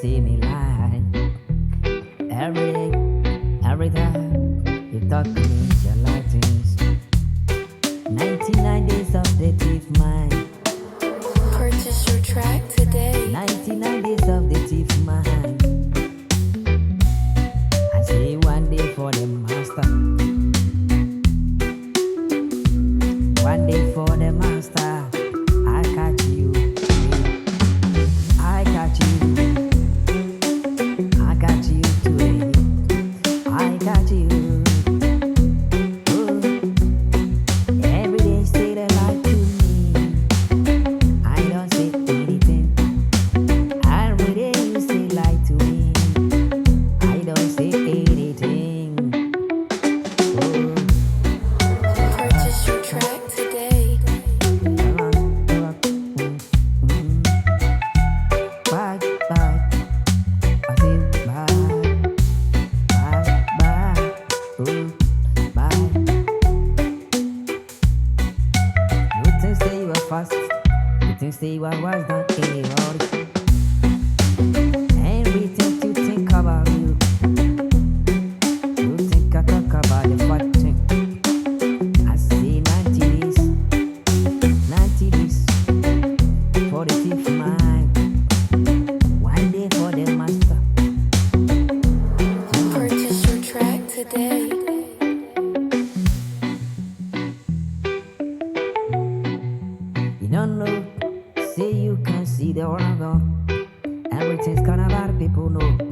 see me lie. Every day, every time, you talk to me, your lightings. 99 days of the thief mind. Purchase your track today. 99 days of the thief mind. I say one day for the master. One day for the master. I catch you. I catch you. I got you today. I got you. Oh, every day say the light to me. I don't say anything. Every day you say light to me. I don't say anything. Oh, Purchase your track today. bye bye. I say bye bye bye. Oh, bye. You think say you were fast. You think say you were worse than anybody. Everything you think about you. You think I talk about the fat thing. I say 90 days, 90 days for the thief mind. One day for the master. Purchase your track today. You don't know, say you can see the world. Everything's gonna bad people know.